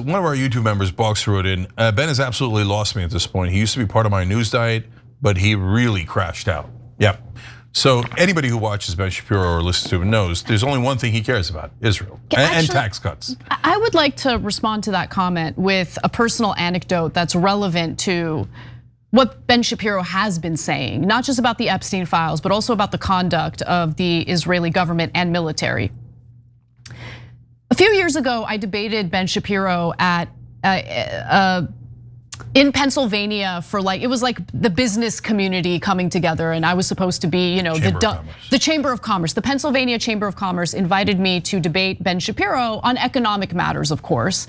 One of our YouTube members, Box, wrote in, Ben has absolutely lost me at this point. He used to be part of my news diet, but he really crashed out. Yep. So anybody who watches Ben Shapiro or listens to him knows there's only one thing he cares about, Israel and tax cuts. I would like to respond to that comment with a personal anecdote that's relevant to what Ben Shapiro has been saying, not just about the Epstein files, but also about the conduct of the Israeli government and military. A few years ago, I debated Ben Shapiro at in Pennsylvania for it was like the business community coming together, and I was supposed to be, the Chamber of Commerce. The Pennsylvania Chamber of Commerce invited me to debate Ben Shapiro on economic matters, of course.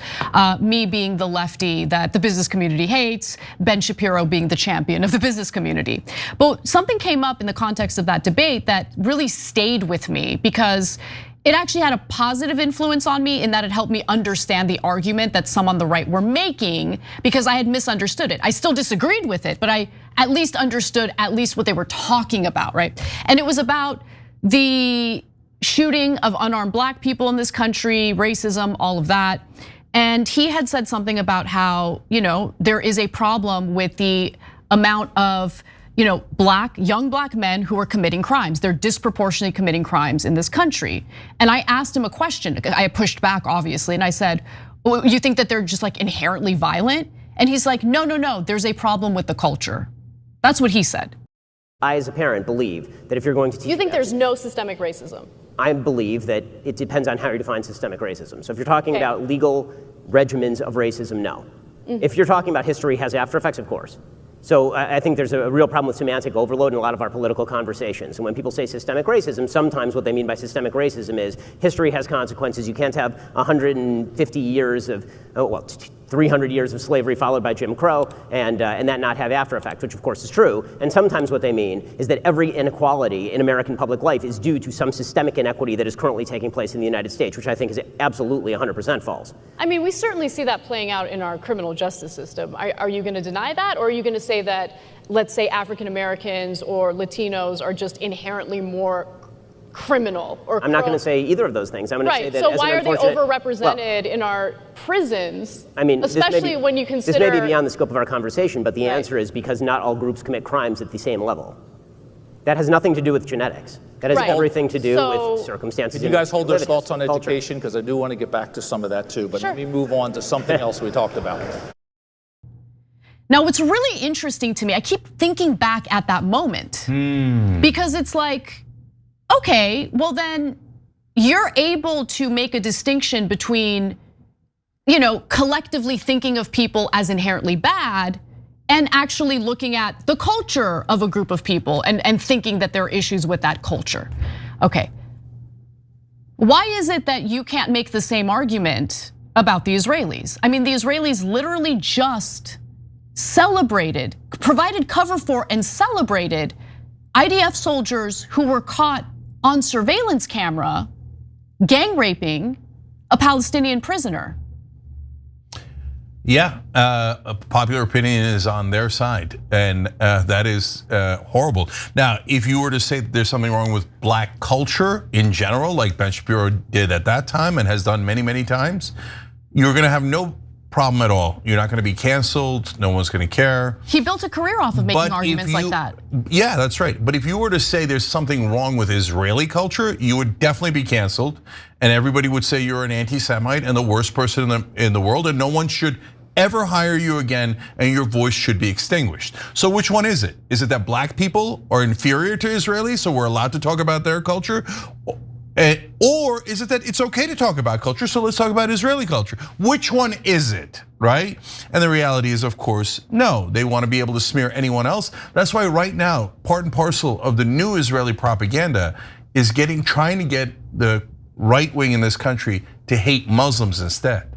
Me being the lefty that the business community hates, Ben Shapiro being the champion of the business community. But something came up in the context of that debate that really stayed with me because it actually had a positive influence on me in that it helped me understand the argument that some on the right were making because I had misunderstood it. I still disagreed with it, but I at least understood at least what they were talking about, right? And it was about the shooting of unarmed black people in this country, racism, all of that. And he had said something about how, there is a problem with the amount of young black men who are committing crimes. They're disproportionately committing crimes in this country. And I asked him a question. I pushed back, obviously, and I said, well, you think that they're just inherently violent? And he's like, no, there's a problem with the culture. That's what he said. I, as a parent, believe that if you're going to teach— You think there's no systemic racism? I believe that it depends on how you define systemic racism. So if you're talking about legal regimens of racism, no. If you're talking about history has after effects, of course. So I think there's a real problem with semantic overload in a lot of our political conversations. And when people say systemic racism, sometimes what they mean by systemic racism is history has consequences. You can't have 150 years of, 300 years of slavery followed by Jim Crow and that not have after effects, which of course is true. And sometimes what they mean is that every inequality in American public life is due to some systemic inequity that is currently taking place in the United States, which I think is absolutely 100% false. I mean, we certainly see that playing out in our criminal justice system. Are you going to deny that, or are you going to say that, let's say, African Americans or Latinos are just inherently more criminal or I'm not going to say either of those things. I'm going to say that so why are they overrepresented in our prisons? I mean, especially when you consider— This may be beyond the scope of our conversation, but the answer is because not all groups commit crimes at the same level. That has nothing to do with genetics. That has everything to do with circumstances. Can you guys hold those thoughts on education? Because I do want to get back to some of that too, but let me move on to something else we talked about. Now, what's really interesting to me, I keep thinking back at that moment because it's like, okay, well then you're able to make a distinction between, collectively thinking of people as inherently bad and actually looking at the culture of a group of people and thinking that there are issues with that culture. Okay, why is it that you can't make the same argument about the Israelis? I mean, the Israelis literally just celebrated, provided cover for and celebrated IDF soldiers who were caught on surveillance camera gang raping a Palestinian prisoner. Yeah, popular opinion is on their side, and that is horrible. Now, if you were to say that there's something wrong with black culture in general, like Ben Shapiro did at that time and has done many, many times, you're gonna have no problem at all. You're not gonna be canceled, no one's gonna care. He built a career off of making arguments like that. Yeah, that's right. But if you were to say there's something wrong with Israeli culture, you would definitely be canceled. And everybody would say you're an anti-Semite and the worst person in the world, and no one should ever hire you again, and your voice should be extinguished. So which one is it? Is it that black people are inferior to Israelis, so we're allowed to talk about their culture? Or is it that it's okay to talk about culture, so let's talk about Israeli culture? Which one is it, right? And the reality is, of course, no, they want to be able to smear anyone else. That's why right now, part and parcel of the new Israeli propaganda is trying to get the right wing in this country to hate Muslims instead.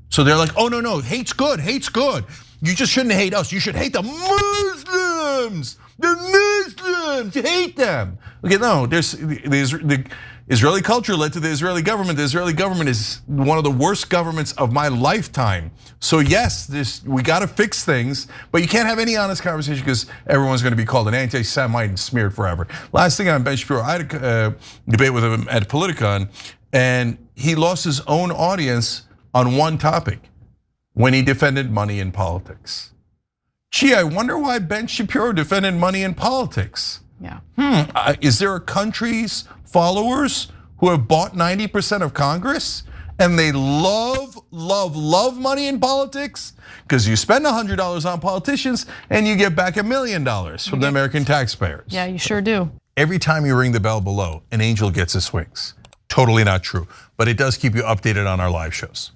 So they're like, oh no, hate's good, hate's good. You just shouldn't hate us, you should hate the Muslims. The Muslims, you hate them. Okay, no, the Israeli culture led to the Israeli government. The Israeli government is one of the worst governments of my lifetime. So yes, we gotta fix things, but you can't have any honest conversation because everyone's gonna be called an anti-Semite and smeared forever. Last thing on Ben Shapiro, I had a debate with him at Politicon, and he lost his own audience on one topic. when he defended money in politics. Gee, I wonder why Ben Shapiro defended money in politics. Yeah. Is there a country's followers who have bought 90% of Congress and they love money in politics? Because you spend $100 on politicians and you get back $1 million from the American taxpayers. Yeah, you sure do. Every time you ring the bell below, an angel gets his wings. Totally not true, but it does keep you updated on our live shows.